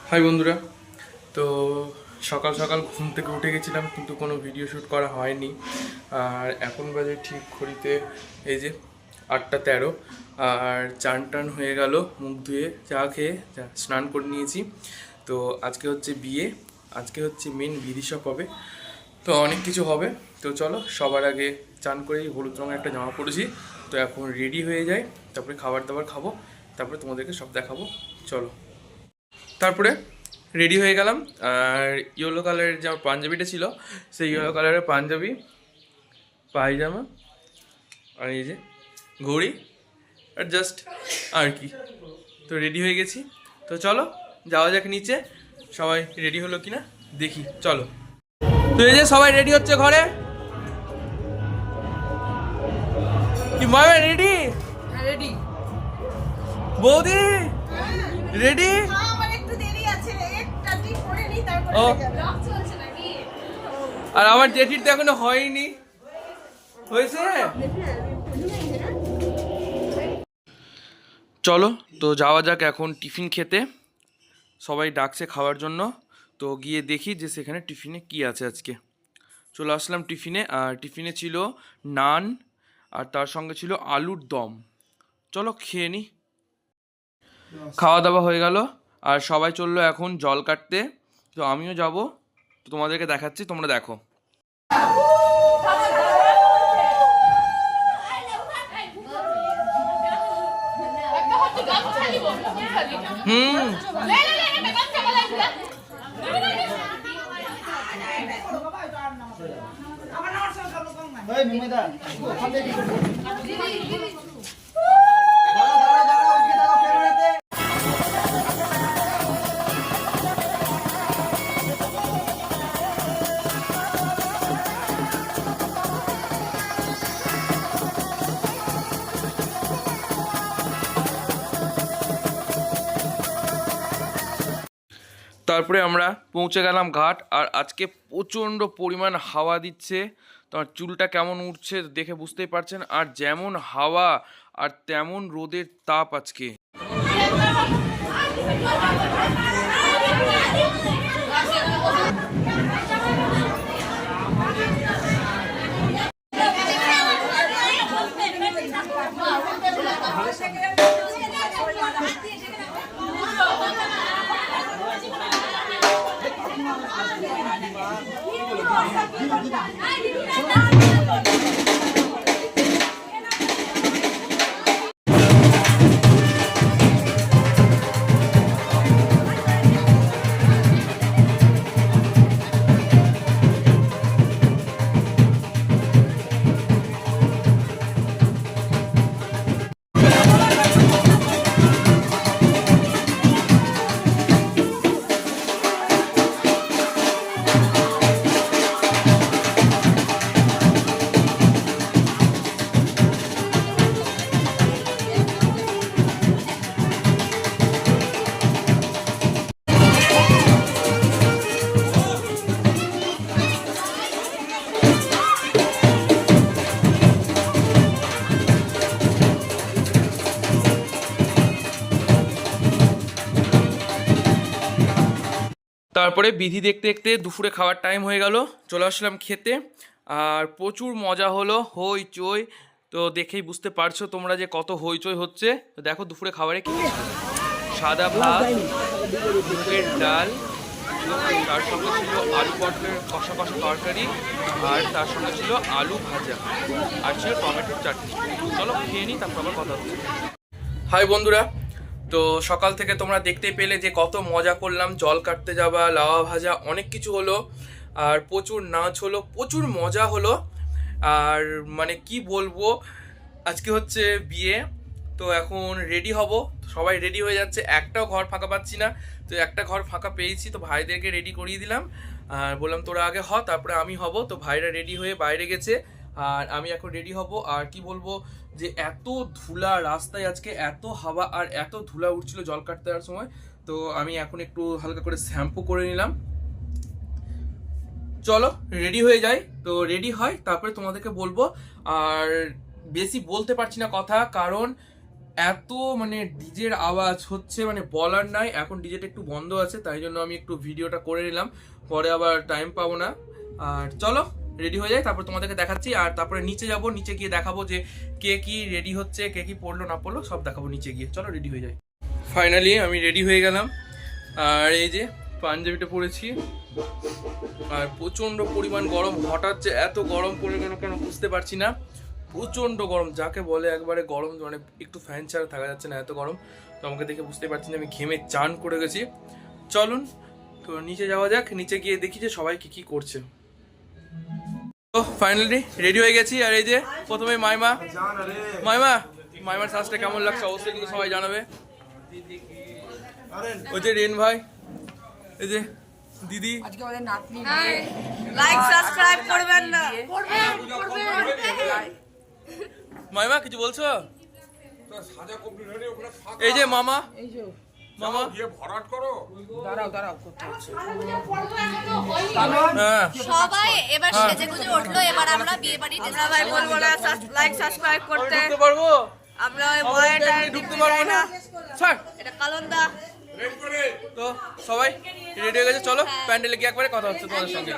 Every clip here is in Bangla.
হাই বন্ধুরা। তো সকাল সকাল ঘুম থেকে উঠে গেছিলাম, কিন্তু কোনো ভিডিও শ্যুট করা হয়নি। আর এখন বাজে ঠিক ঘড়িতে এই যে 8:13। আর চান টান হয়ে গেল, মুখ ধুয়ে চা খেয়ে স্নান করে নিয়েছি। তো আজকে হচ্ছে বিয়ে, আজকে হচ্ছে মেন বিধিসব হবে, তো অনেক কিছু হবে। তো চলো, সবার আগে চান করেই হলুদ রঙের একটা জামা পরেছি, তো এখন রেডি হয়ে যাই, তারপরে খাবার দাবার খাবো, তারপরে তোমাদেরকে সব দেখাবো। চলো, তারপরে রেডি হয়ে গেলাম। আর ইয়েলো কালারের যে আমার পাঞ্জাবিটা ছিল, সেই ইয়েলো কালারের পাঞ্জাবি, পায়জামা, আর এই যে ঘড়ি, আর জাস্ট আর কি। তো রেডি হয়ে গেছি। তো চলো যাওয়া যাক নিচে, সবাই রেডি হলো কিনা দেখি, চলো। তো এই যে সবাই রেডি হচ্ছে ঘরে। কি মামা রেডি? রেডি বৌদি রেডি? আমার একটু দেরি আছে, একটা টিপ পরে নি তারপরে ও। হয়ে যাবে। ব্লগ চলছে নাকি? আর আমার জেঠির তো এখনো হয়নি, হয়েছে। চলো তো যাওয়া যাক এখন টিফিন খেতে, সবাই ডাকছে খাওয়ার জন্য। তো গিয়ে দেখি যে সেখানে টিফিনে কি আছে আজকে। চলে আসলাম টিফিনে, আর টিফিনে ছিল নান, আর তার সঙ্গে ছিল আলুর দম। চলো খেয়ে নি। খাওয়া দাওয়া হয়ে গেল, আর সবাই চললো এখন জল কাটতে। তো আমিও যাব, তো তোমাদেরকে দেখাচ্ছি, তোমরা দেখো। হুম। তারপরে আমরা পৌঁছে গেলাম ঘাট। আর আজকে প্রচণ্ড পরিমাণ হাওয়া দিচ্ছে, তোমার চুলটা কেমন উঠছে দেখে বুঝতেই পারছেন। আর যেমন হাওয়া আর তেমন রোদের তাপ আজকে। তারপরে বিধি দেখতে দেখতে দুপুরে খাওয়ার টাইম হয়ে গেল, চলে আসলাম খেতে। আর প্রচুর মজা হলো, হইচই। তো দেখেই বুঝতে পারছো তোমরা যে কত হইচই হচ্ছে। তো দেখো দুপুরে খাবারে কি ছিল। সাদা ভাত, মুগের ডাল, তার সঙ্গে ছিল আলু পটলের কষা কষা তরকারি, আর তার সঙ্গে ছিল আলু ভাজা, আর ছিল টমেটোর চাটনি। চলো খেয়ে নিই, তারপর আবার কথা হচ্ছে। হাই বন্ধুরা। তো সকাল থেকে তোমরা দেখতেই পেলে যে কত মজা করলাম, জল কাটতে যাওয়া, লাওয়া ভাজা, অনেক কিছু হলো। আর প্রচুর নাচ হলো, প্রচুর মজা হলো। আর মানে কি বলবো, আজকে হচ্ছে বিয়ে। তো এখন রেডি হব, সবাই রেডি হয়ে যাচ্ছে, একটাও ঘর ফাঁকা পাচ্ছি না। তো একটা ঘর ফাঁকা পেয়েছি, তো ভাইদেরকে রেডি করিয়ে দিলাম। আর বললাম তোরা আগে হ, তারপরে আমি হব। তো ভাইরা রেডি হয়ে বাইরে গেছে, আর আমি এখন রেডি হব। আর কি বলবো, যে এত ধুলা রাস্তায়, আজকে এত হাওয়া আর এত ধুলা উঠছিল জল কাটতে যাওয়ার সময়। তো আমি এখন একটু হালকা করে শ্যাম্পু করে নিলাম। চলো রেডি হয়ে যাই। তো রেডি হয় তারপরে তোমাদেরকে বলবো। আর বেশি বলতে পারছি না কথা, কারণ এত মানে ডিজের আওয়াজ হচ্ছে মানে বলার নাই। এখন ডিজেটা একটু বন্ধ আছে, তাই জন্য আমি একটু ভিডিওটা করে নিলাম, পরে আবার টাইম পাবো না। আর চলো রেডি হয়ে যায়, তারপর তোমাদেরকে দেখাচ্ছি। আর তারপরে নিচে যাব, নিচে গিয়ে দেখাবো যে কে কি রেডি হচ্ছে, কে কি পড়লো না পড়লো সব দেখাবো নিচে গিয়ে। চলো রেডি হয়ে যায়। ফাইনালি আমি রেডি হয়ে গেলাম। আর এই যে পাঞ্জাবিটা পরেছি। আর প্রচন্ড পরিমাণ গরম, হঠাৎ যে এত গরম পড়ে গেল কেন বুঝতে পারছি না। প্রচন্ড গরম, যাকে বলে একবারে গরম, মানে একটু ফ্যান ছাড়া থাকা যাচ্ছে না, এত গরম। তো আমাকে দেখে বুঝতে পারছি না আমি ঘেমে চান করে গেছি। চলুন তো নিচে যাওয়া যাক, নিচে গিয়ে দেখি যে সবাই কি কি করছে। তো ফাইনালি রেডি হয়ে গেছি। আর এই যে প্রথমে মাইমা, মাইমা মাইমার সাজটা কেমন লাগছে অবশ্যই কিন্তু সবাই জানাবে। ওই যে রেন ভাই, এই যে দিদি, আজকে আমাদের নাতনি লাইক সাবস্ক্রাইব করবেন না। মাইমা কিছু বলছো? এই যে মামা, এই যে মামা দাঁড়াও দাঁড়াও করতে হচ্ছে। হ্যাঁ সবাই এবার সেজে গুজে উঠলো, এবার আমরা বিয়ে বাড়ি আমরা ভাই বলবো না লাইক সাবস্ক্রাইব করতে, ঢুকতে পারবো? আমরা ওই বয়টা ঢুকতে পারবো না স্যার। এটা কালন্দা। তো সবাই রেডি হয়ে গেছে, চলো প্যান্ডেলে গিয়ে একবারে কথা হচ্ছে তোমাদের সঙ্গে।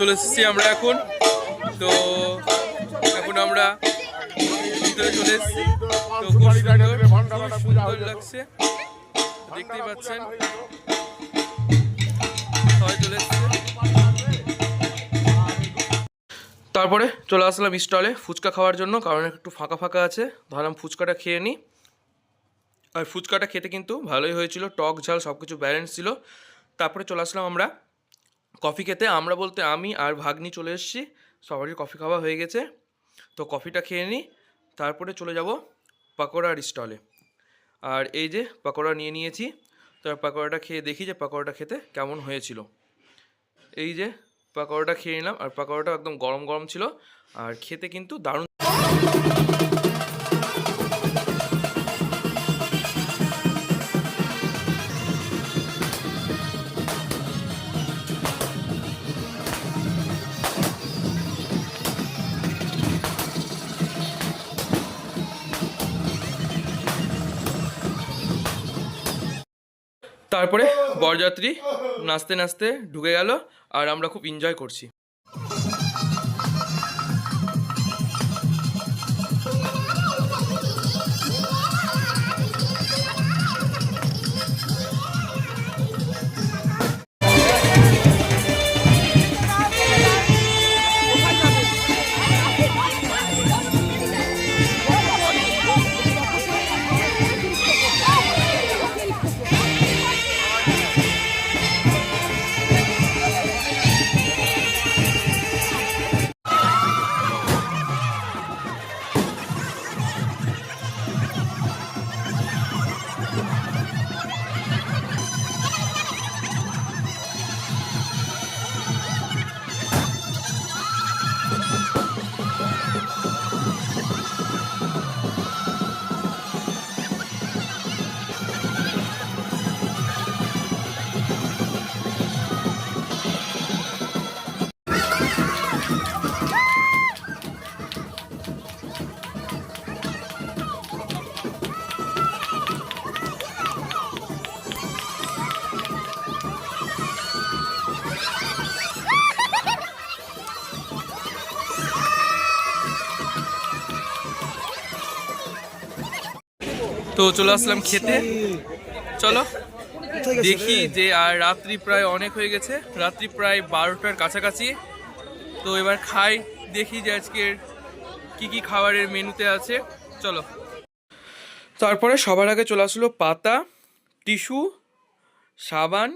চলে এসেছি আমরা এখন। তো এখন আমরা ভিতরে চলে এসেছি। তো খুব সুন্দর লাগছে, দেখতেই পাচ্ছেন সবাই চলে এসছে। তারপরে চলে আসলাম স্টলে ফুচকা খাওয়ার জন্য, কারণ একটু ফাঁকা ফাঁকা আছে, ভাবলাম ফুচকাটা খেয়ে নিই। আর ফুচকাটা খেতে কিন্তু ভালোই হয়েছিল, টক ঝাল সব কিছু ব্যালেন্স ছিল। তারপরে চলে আসলাম আমরা কফি খেতে। আমরা বলতে আমি আর ভাগ্নি চলে এসেছি, সবারই কফি খাওয়া হয়ে গেছে। তো কফিটা খেয়ে নিই, তারপরে চলে যাব পাকোড়ার স্টলে। আর এই যে পাকোড়া নিয়ে নিয়েছি, তো পাকোড়াটা খেয়ে দেখি যে পাকোড়াটা খেতে কেমন হয়েছিল। এই যে পাকোড়াটা খেয়ে নিলাম, আর পাকোড়াটা একদম গরম গরম ছিল, আর খেতে কিন্তু দারুণ। তারপরে বরযাত্রী নাচতে নাচতে ঢুকে গেল, আর আমরা খুব এনজয় করছি। তো চলে আসলাম খেতে। চলো দেখি যে, আর রাত্রি প্রায় অনেক হয়ে গেছে, রাত্রি প্রায় 12টার কাছাকাছি। তো এবার খাই, দেখি যে আজকের কি কি খাবারের মেনুতে আছে। চলো। তারপরে সবার আগে চলে আসলো পাতা, টিস্যু, সাবান,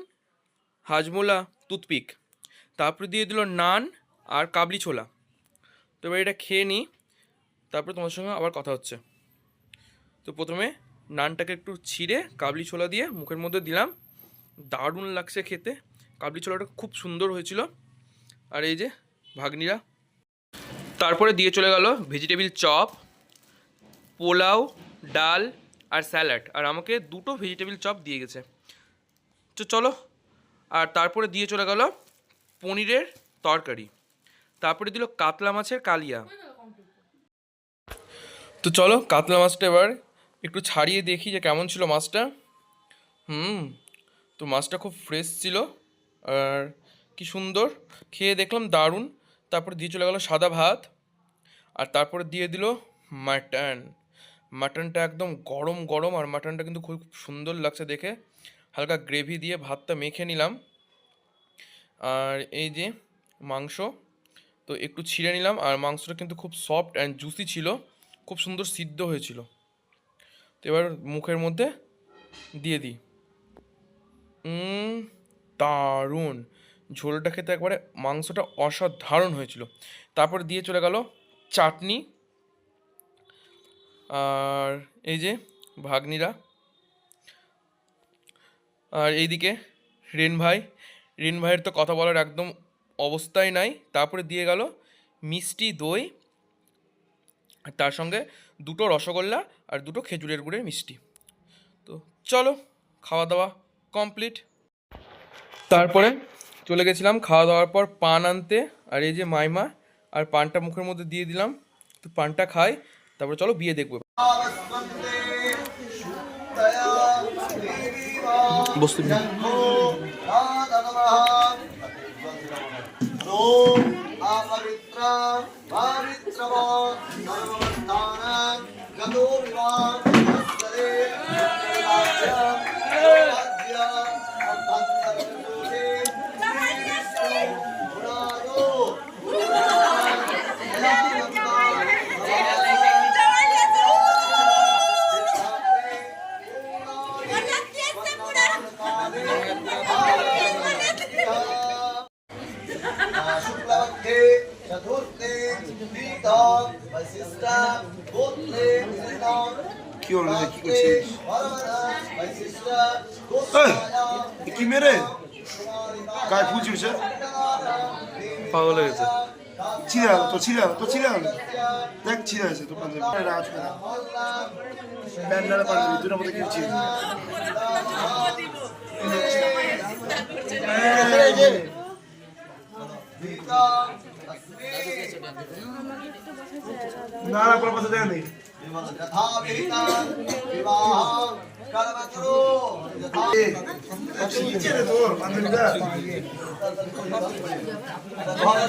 হাজমোলা, টুথপিক। তারপরে দিয়ে দিল নান আর কাবলি ছোলা। তো এবার এটা খেয়ে নিই, তারপরে তোমার সঙ্গে আবার কথা হচ্ছে। তো প্রথমে নানটাকে একটু ছিঁড়ে কাবলি ছোলা দিয়ে মুখের মধ্যে দিলাম, দারুণ লাগছে খেতে। কাবলি ছোলাটা খুব সুন্দর হয়েছিল। আর এই যে ভাগ্নিরা, তারপরে দিয়ে চলে গেল ভেজিটেবিল চপ, পোলাও, ডাল আর স্যালাড, আর আমাকে 2টো ভেজিটেবিল চপ দিয়ে গেছে। তো চলো, আর তারপরে দিয়ে চলে গেল পনিরের তরকারি, তারপরে দিল কাতলা মাছের কালিয়া। তো চলো কাতলা মাছটা এবার একটু ছাড়িয়ে দেখি যে কেমন ছিল মাছটা। তো মাছটা খুব ফ্রেশ ছিল আর কি সুন্দর, খেয়ে দেখলাম দারুণ। তারপরে দিয়ে চলে গেল সাদা ভাত, আর তারপরে দিয়ে দিল মাটনটা একদম গরম গরম, আর মাটনটা কিন্তু খুব সুন্দর লাগছে দেখে। হালকা গ্রেভি দিয়ে ভাতটা মেখে নিলাম। আর এই যে মাংস, তো একটু ছিঁড়ে নিলাম, আর মাংসটা কিন্তু খুব সফট অ্যান্ড জুসি ছিল, খুব সুন্দর সিদ্ধ হয়েছিল। তো এবার মুখের মধ্যে দিয়ে দিই। দারুণ ঝোলটা খেতে, একবারে মাংসটা অসাধারণ হয়েছিল। তারপরে দিয়ে চলে গেল চাটনি, আর এই যে ভাগ্নিরা, আর এইদিকে রিন ভাইয়ের তো কথা বলার একদম অবস্থাই নাই। তারপরে দিয়ে গেল মিষ্টি দই, আর তার সঙ্গে 2টো রসগোল্লা আর 2টো খেজুরের গুড়ের মিষ্টি। তো চলো খাওয়া দাওয়া কমপ্লিট। তারপরে চলে গেছিলাম খাওয়া দাওয়ার পর পান আনতে, আর এই যে মাইমা, আর পানটা মুখের মধ্যে দিয়ে দিলাম। তো পানটা খাই, তারপরে চলো বিয়ে দেখবো। বসতে কি হলো, কি করছিস? কি মেরে গায়ে ফুল ছিড়ছে, পাগল হয়ে গেছে। ছিঁড়ে গেল তো, ছিঁড়ে গেল, দেখ ছিঁড়ে আছে তো পাঞ্জাবি, প্যান্ডালে পাঞ্জাবি দুটোর মধ্যে কি ছিঁড়ে। না না কোনো কথা দেয় নেই। তোর পাঞ্জাবিটা তাহলে